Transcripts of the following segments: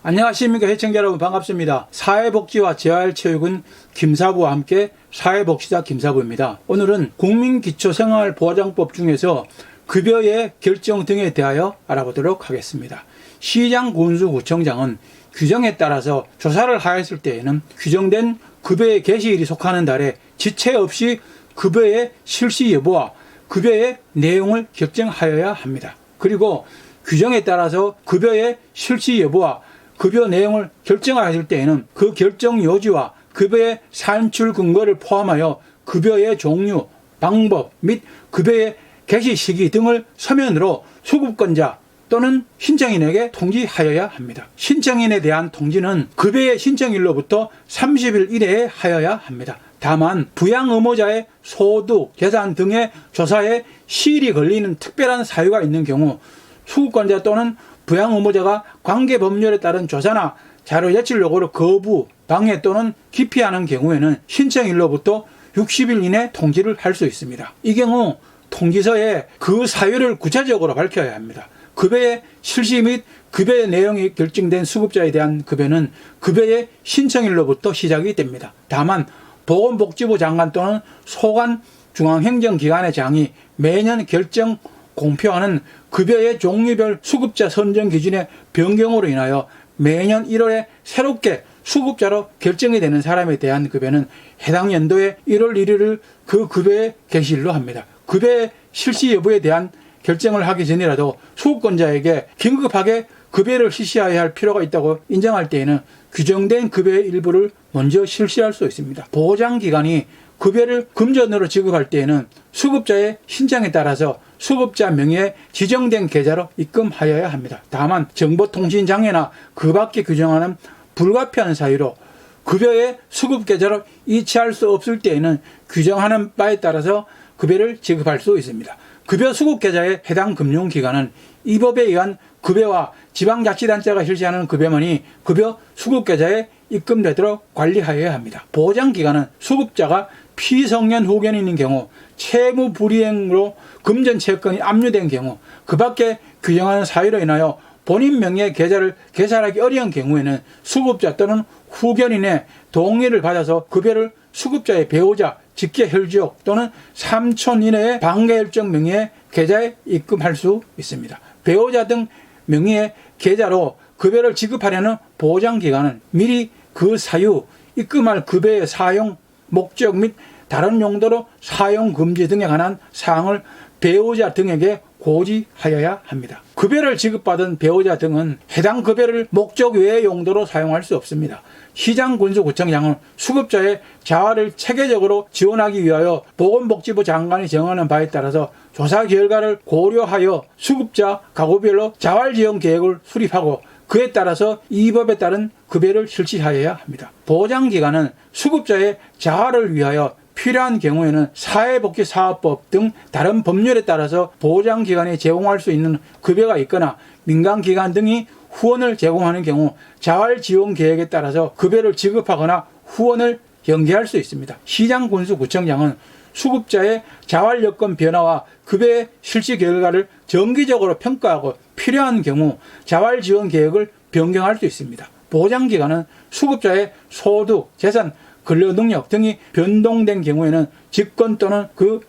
안녕하십니까 시청자 여러분, 반갑습니다. 사회복지와 재활체육은 김사부와 함께 사회복지사 김사부입니다. 오늘은 국민기초생활보장법 중에서 급여의 결정 등에 대하여 알아보도록 하겠습니다. 시장, 군수, 구청장은 규정에 따라서 조사를 하였을 때에는 규정된 급여의 개시일이 속하는 달에 지체 없이 급여의 실시 여부와 급여의 내용을 결정하여야 합니다. 그리고 규정에 따라서 급여의 실시 여부와 급여 내용을 결정하였을 때에는 그 결정 요지와 급여의 산출 근거를 포함하여 급여의 종류, 방법 및 급여의 개시 시기 등을 서면으로 수급권자 또는 신청인에게 통지하여야 합니다. 신청인에 대한 통지는 급여의 신청일로부터 30일 이내에 하여야 합니다. 다만 부양 의무자의 소득, 재산 등의 조사에 시일이 걸리는 특별한 사유가 있는 경우 수급권자 또는 부양 의무자가 관계 법률에 따른 조사나 자료 제출 요구를 거부, 방해 또는 기피하는 경우에는 신청일로부터 60일 이내 통지를 할 수 있습니다. 이 경우 통지서에 그 사유를 구체적으로 밝혀야 합니다. 급여의 실시 및 급여의 내용이 결정된 수급자에 대한 급여는 급여의 신청일로부터 시작이 됩니다. 다만 보건복지부 장관 또는 소관 중앙행정기관의 장이 매년 결정 공표하는 급여의 종류별 수급자 선정 기준의 변경으로 인하여 매년 1월에 새롭게 수급자로 결정이 되는 사람에 대한 급여는 해당 연도의 1월 1일을 그 급여의 개시일로 합니다. 급여의 실시 여부에 대한 결정을 하기 전이라도 수급권자에게 긴급하게 급여를 실시해야 할 필요가 있다고 인정할 때에는 규정된 급여의 일부를 먼저 실시할 수 있습니다. 보장기관이 급여를 금전으로 지급할 때에는 수급자의 신청에 따라서 수급자 명의의 지정된 계좌로 입금하여야 합니다. 다만 정보통신장애나 그 밖에 규정하는 불가피한 사유로 급여의 수급 계좌로 이체할 수 없을 때에는 규정하는 바에 따라서 급여를 지급할 수 있습니다. 급여 수급 계좌의 해당 금융기관은 이 법에 의한 급여와 지방자치단체가 실시하는 급여만이 급여 수급 계좌에 입금되도록 관리하여야 합니다. 보장기관은 수급자가 피성년 후견인인 경우, 채무 불이행으로 금전 채권이 압류된 경우, 그 밖에 규정하는 사유로 인하여 본인 명의의 계좌를 개설하기 어려운 경우에는 수급자 또는 후견인의 동의를 받아서 급여를 수급자의 배우자, 직계 혈족 또는 삼촌 이내의 반계혈적 명의의 계좌에 입금할 수 있습니다. 배우자 등 명의의 계좌로 급여를 지급하려는 보장기관은 미리 그 사유, 입금할 급여의 사용 목적 및 다른 용도로 사용 금지 등에 관한 사항을 배우자 등에게 고지하여야 합니다. 급여를 지급받은 배우자 등은 해당 급여를 목적 외의 용도로 사용할 수 없습니다. 시장, 군수, 구청장은 수급자의 자활을 체계적으로 지원하기 위하여 보건복지부 장관이 정하는 바에 따라서 조사 결과를 고려하여 수급자 가구별로 자활지원 계획을 수립하고 그에 따라서 이 법에 따른 급여를 실시하여야 합니다. 보장기관은 수급자의 자활을 위하여 필요한 경우에는 사회복지사업법 등 다른 법률에 따라서 보장기관이 제공할 수 있는 급여가 있거나 민간기관 등이 후원을 제공하는 경우 자활지원계획에 따라서 급여를 지급하거나 후원을 연계할 수 있습니다. 시장, 군수, 구청장은 수급자의 자활여건 변화와 급여의 실시 결과를 정기적으로 평가하고 필요한 경우 자활지원계획을 변경할 수 있습니다. 보장기관은 수급자의 소득, 재산, 근로능력 등이 변동된 경우에는 직권 또는 그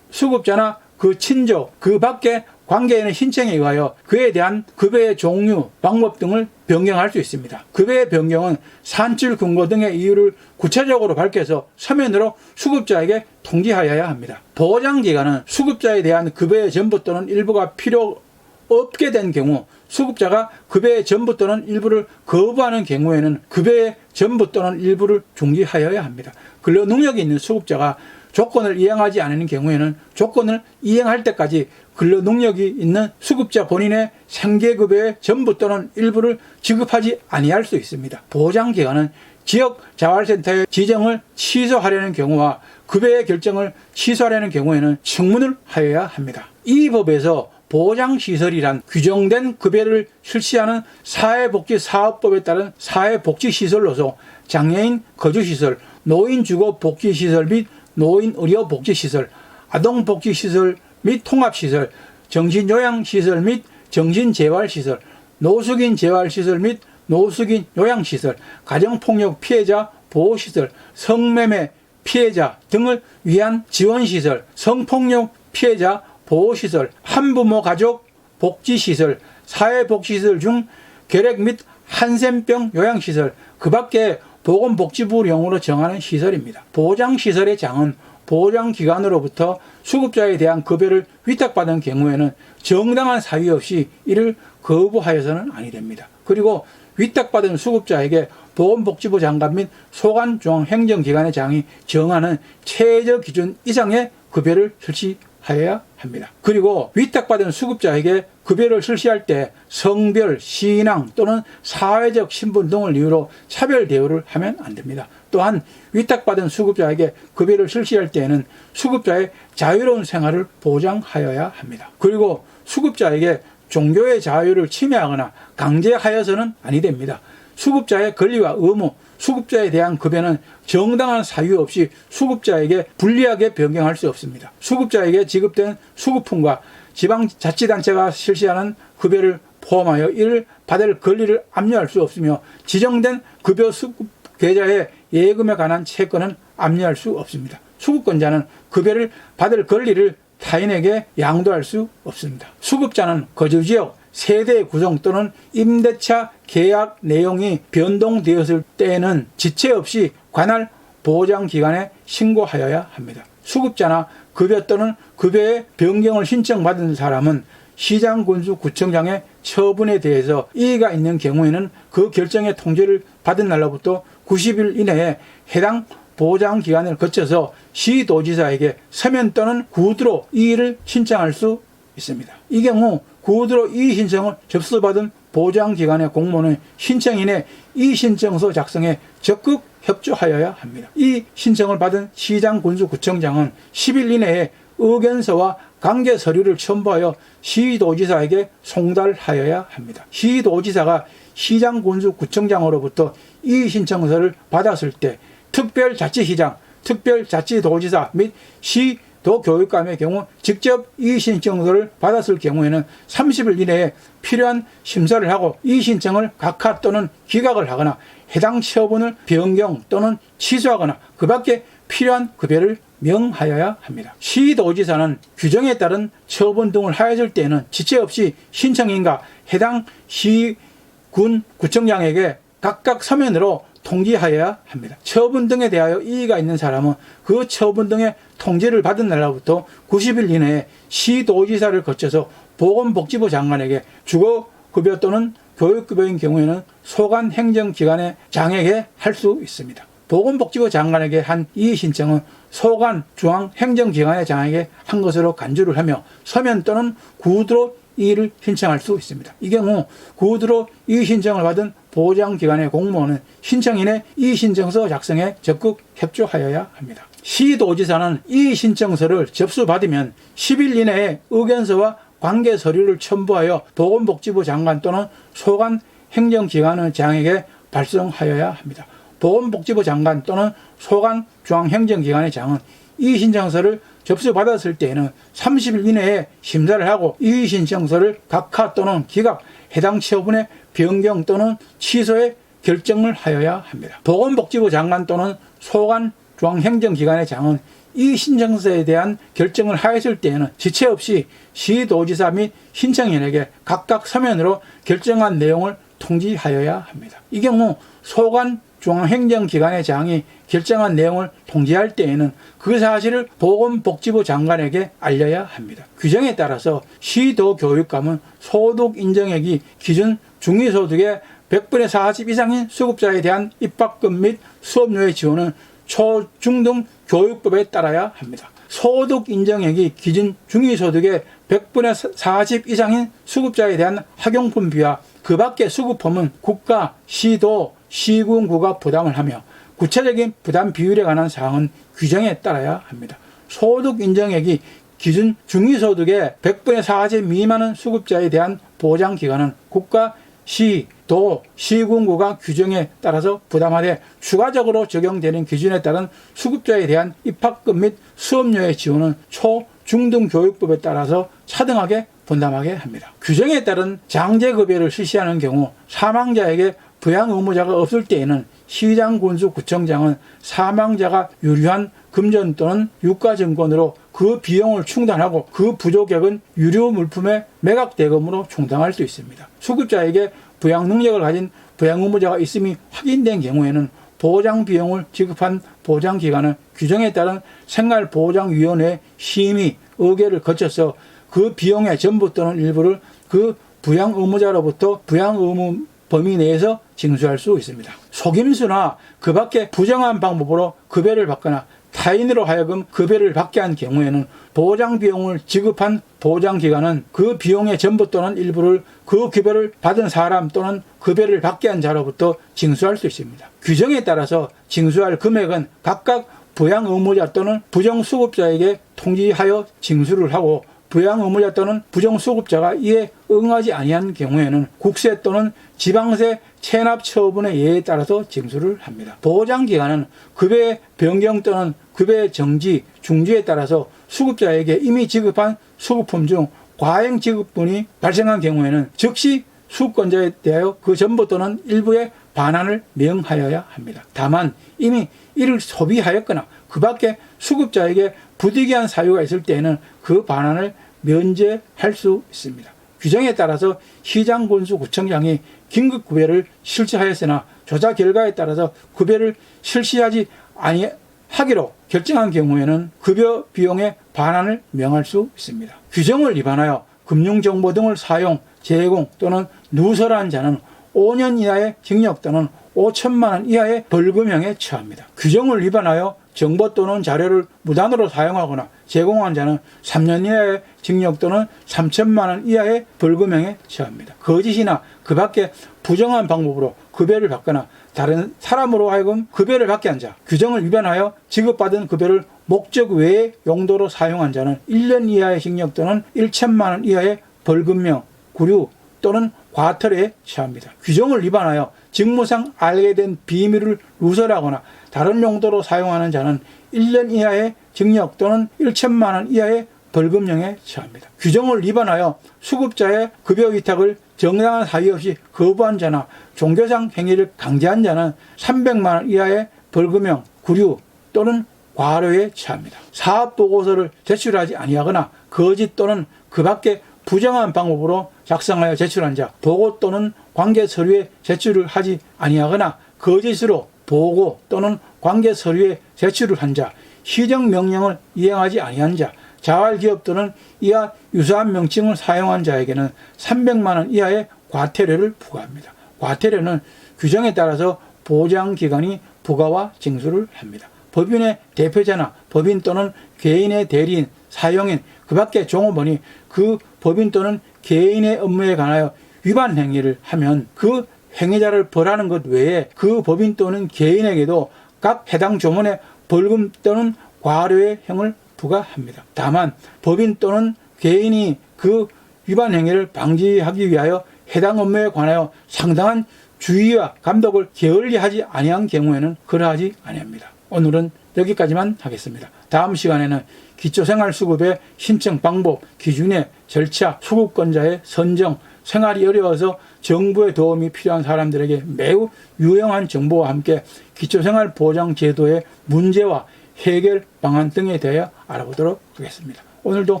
수급자나 그 친족, 그 밖의 관계인의 신청에 의하여 그에 대한 급여의 종류, 방법 등을 변경할 수 있습니다. 급여의 변경은 산출 근거 등의 이유를 구체적으로 밝혀서 서면으로 수급자에게 통지하여야 합니다. 보장기관은 수급자에 대한 급여의 전부 또는 일부가 필요 없게 된 경우 수급자가 급여의 전부 또는 일부를 거부하는 경우에는 급여의 전부 또는 일부를 중지하여야 합니다. 근로 능력이 있는 수급자가 조건을 이행하지 않는 경우에는 조건을 이행할 때까지 근로 능력이 있는 수급자 본인의 생계급여의 전부 또는 일부를 지급하지 아니할 수 있습니다. 보장기관은 지역 자활센터의 지정을 취소하려는 경우와 급여의 결정을 취소하려는 경우에는 청문을 하여야 합니다. 이 법에서 보장시설이란 규정된 급여를 실시하는 사회복지사업법에 따른 사회복지시설로서 장애인 거주시설, 노인주거복지시설 및 노인의료복지시설, 아동복지시설 및 통합시설, 정신요양시설 및 정신재활시설, 노숙인 재활시설 및 노숙인 요양시설, 가정폭력 피해자 보호시설, 성매매 피해자 등을 위한 지원시설, 성폭력 피해자 보호시설, 한부모 가족 복지시설, 사회복지시설 중 결핵 및 한센병 요양시설, 그 밖에 보건복지부령으로 정하는 시설입니다. 보장시설의 장은 보장기관으로부터 수급자에 대한 급여를 위탁받은 경우에는 정당한 사유 없이 이를 거부하여서는 아니 됩니다. 그리고 위탁받은 수급자에게 보건복지부 장관 및 소관중앙행정기관의 장이 정하는 최저 기준 이상의 급여를 실시하여야 합니다. 그리고 위탁받은 수급자에게 급여를 실시할 때 성별, 신앙 또는 사회적 신분 등을 이유로 차별 대우를 하면 안 됩니다. 또한 위탁받은 수급자에게 급여를 실시할 때에는 수급자의 자유로운 생활을 보장하여야 합니다. 그리고 수급자에게 종교의 자유를 침해하거나 강제하여서는 아니 됩니다. 수급자의 권리와 의무, 수급자에 대한 급여는 정당한 사유 없이 수급자에게 불리하게 변경할 수 없습니다. 수급자에게 지급된 수급품과 지방자치단체가 실시하는 급여를 포함하여 이를 받을 권리를 압류할 수 없으며 지정된 급여 수급 계좌의 예금에 관한 채권은 압류할 수 없습니다. 수급권자는 급여를 받을 권리를 타인에게 양도할 수 없습니다. 수급자는 거주지역, 세대 구성 또는 임대차 계약 내용이 변동되었을 때에는 지체 없이 관할 보장기관에 신고하여야 합니다. 수급자나 급여 또는 급여의 변경을 신청받은 사람은 시장군수구청장의 처분에 대해서 이의가 있는 경우에는 그 결정의 통지를 받은 날로부터 90일 이내에 해당 보장기관을 거쳐서 시도지사에게 서면 또는 구두로 이의를 신청할 수 있습니다. 이 경우 구두로 이의 신청을 접수받은 보장기관의 공무원은 신청인의 이의 신청서 작성에 적극 협조하여야 합니다. 이 신청을 받은 시장군수구청장은 10일 이내에 의견서와 관계 서류를 첨부하여 시도지사에게 송달하여야 합니다. 시도지사가 시장군수구청장으로부터 이의 신청서를 받았을 때 특별자치시장, 특별자치도지사 및 시도교육감의 경우 직접 이의 신청서를 받았을 경우에는 30일 이내에 필요한 심사를 하고 이의 신청을 각하 또는 기각을 하거나 해당 처분을 변경 또는 취소하거나 그 밖에 필요한 급여를 명하여야 합니다. 시도지사는 규정에 따른 처분 등을 하였을 때에는 지체 없이 신청인과 해당 시군 구청장에게 각각 서면으로 통지하여야 합니다. 처분 등에 대하여 이의가 있는 사람은 그 처분 등의 통지를 받은 날로부터 90일 이내에 시도지사를 거쳐서 보건복지부 장관에게 주거급여 또는 교육급여인 경우에는 소관행정기관의 장에게 할 수 있습니다. 보건복지부 장관에게 한 이의 신청은 소관 중앙행정기관의 장에게 한 것으로 간주를 하며 서면 또는 구두로 이의를 신청할 수 있습니다. 이 경우 구두로 이의 신청을 받은 보장기관의 공무원은 신청인의 이의 신청서 작성에 적극 협조하여야 합니다. 시도지사는 이의 신청서를 접수받으면 10일 이내에 의견서와 관계 서류를 첨부하여 보건복지부 장관 또는 소관 행정기관의 장에게 발송하여야 합니다. 보건복지부 장관 또는 소관 중앙행정기관의 장은 이의 신청서를 접수받았을 때에는 30일 이내에 심사를 하고 이의 신청서를 각하 또는 기각, 해당 처분의 변경 또는 취소의 결정을 하여야 합니다. 보건복지부 장관 또는 소관 중앙행정기관의 장은 이 신청서에 대한 결정을 하였을 때에는 지체 없이 시도지사 및 신청인에게 각각 서면으로 결정한 내용을 통지하여야 합니다. 이 경우 소관 중앙행정기관의 장이 결정한 내용을 통지할 때에는 그 사실을 보건복지부 장관에게 알려야 합니다. 규정에 따라서 시도교육감은 소득 인정액이 기준 중위소득의 100분의 40 이상인 수급자에 대한 입학금 및 수업료의 지원은 초, 중 등 교육법에 따라야 합니다. 소득 인정액이 기준 중위소득의 100분의 40 이상인 수급자에 대한 학용품비와 그 밖의 수급품은 국가, 시도, 시군구가 부담을 하며 구체적인 부담 비율에 관한 사항은 규정에 따라야 합니다. 소득 인정액이 기준 중위소득의 100분의 40 미만은 수급자에 대한 보장기관은 국가, 시, 도, 시군구가 규정에 따라서 부담하되 추가적으로 적용되는 기준에 따른 수급자에 대한 입학금 및 수업료의 지원은 초, 중등 교육법에 따라서 차등하게 분담하게 합니다. 규정에 따른 장제급여를 실시하는 경우 사망자에게 부양 의무자가 없을 때에는 시장군수구청장은 사망자가 유료한 금전 또는 유가증권으로 그 비용을 충당하고 그 부족액은 유료 물품의 매각 대금으로 충당할 수 있습니다. 수급자에게 부양 능력을 가진 부양 의무자가 있음이 확인된 경우에는 보장 비용을 지급한 보장기관은 규정에 따른 생활보장위원회 심의, 의결을 거쳐서 그 비용의 전부 또는 일부를 그 부양 의무자로부터 부양 의무 범위 내에서 징수할 수 있습니다. 속임수나 그 밖에 부정한 방법으로 급여를 받거나 타인으로 하여금 급여를 받게 한 경우에는 보장 비용을 지급한 보장기관은 그 비용의 전부 또는 일부를 그 급여를 받은 사람 또는 급여를 받게 한 자로부터 징수할 수 있습니다. 규정에 따라서 징수할 금액은 각각 부양 의무자 또는 부정수급자에게 통지하여 징수를 하고 부양 의무자 또는 부정수급자가 이에 응하지 아니한 경우에는 국세 또는 지방세 체납 처분의 예에 따라서 징수를 합니다. 보장기관은 급여의 변경 또는 급여의 정지, 중지에 따라서 수급자에게 이미 지급한 수급품 중 과행 지급분이 발생한 경우에는 즉시 수급권자에 대하여 그 전부 또는 일부의 반환을 명하여야 합니다. 다만 이미 이를 소비하였거나 그 밖에 수급자에게 부득이한 사유가 있을 때에는 그 반환을 면제할 수 있습니다. 규정에 따라서 시장군수구청장이 긴급 급여를 실시하였으나 조사 결과에 따라서 급여를 실시하지 아니하기로 결정한 경우에는 급여 비용의 반환을 명할 수 있습니다. 규정을 위반하여 금융정보 등을 사용, 제공 또는 누설한 자는 5년 이하의 징역 또는 5천만 원 이하의 벌금형에 처합니다. 규정을 위반하여 정보 또는 자료를 무단으로 사용하거나 제공한 자는 3년 이하의 징역 또는 3천만 원 이하의 벌금형에 처합니다. 거짓이나 그 밖에 부정한 방법으로 급여를 받거나 다른 사람으로 하여금 급여를 받게 한 자, 규정을 위반하여 지급받은 급여를 목적 외의 용도로 사용한 자는 1년 이하의 징역 또는 1천만 원 이하의 벌금형, 구류 또는 과태료에 처합니다. 규정을 위반하여 직무상 알게 된 비밀을 누설하거나 다른 용도로 사용하는 자는 1년 이하의 징역 또는 1천만 원 이하의 벌금형에 처합니다. 규정을 위반하여 수급자의 급여 위탁을 정당한 사유 없이 거부한 자나 종교상 행위를 강제한 자는 300만 원 이하의 벌금형, 구류 또는 과료에 처합니다. 사업보고서를 제출하지 아니하거나 거짓 또는 그 밖에 부정한 방법으로 작성하여 제출한 자, 보고 또는 관계 서류에 제출을 하지 아니하거나 거짓으로 보고 또는 관계 서류에 제출을 한 자, 시정명령을 이행하지 아니한 자, 자활기업 또는 이와 유사한 명칭을 사용한 자에게는 300만 원 이하의 과태료를 부과합니다. 과태료는 규정에 따라서 보장기관이 부과와 징수를 합니다. 법인의 대표자나 법인 또는 개인의 대리인, 사용인, 그 밖에 종업원이 그 법인 또는 개인의 업무에 관하여 위반 행위를 하면 그 행위자를 벌하는 것 외에 그 법인 또는 개인에게도 각 해당 조문의 벌금 또는 과료의 형을 부과합니다. 다만 법인 또는 개인이 그 위반 행위를 방지하기 위하여 해당 업무에 관하여 상당한 주의와 감독을 게을리하지 아니한 경우에는 그러하지 아니합니다. 오늘은 여기까지만 하겠습니다. 다음 시간에는 기초생활수급의 신청 방법, 기준의 절차, 수급권자의 선정, 생활이 어려워서 정부의 도움이 필요한 사람들에게 매우 유용한 정보와 함께 기초생활보장제도의 문제와 해결 방안 등에 대하여 알아보도록 하겠습니다. 오늘도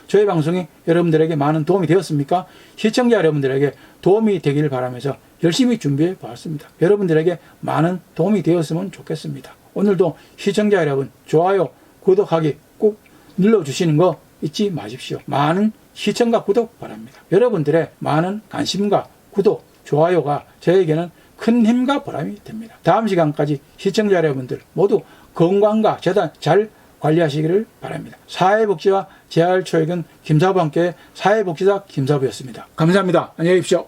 저희 방송이 여러분들에게 많은 도움이 되었습니까? 시청자 여러분들에게 도움이 되기를 바라면서 열심히 준비해 보았습니다. 여러분들에게 많은 도움이 되었으면 좋겠습니다. 오늘도 시청자 여러분, 좋아요, 구독하기 꼭 눌러주시는 거 잊지 마십시오. 많은 시청과 구독 바랍니다. 여러분들의 많은 관심과 구독, 좋아요가 저에게는 큰 힘과 보람이 됩니다. 다음 시간까지 시청자 여러분들 모두 건강과 재단 잘 관리하시기를 바랍니다. 사회복지와 재활초액은 김사부와 함께 사회복지사 김사부였습니다. 감사합니다. 안녕히 계십시오.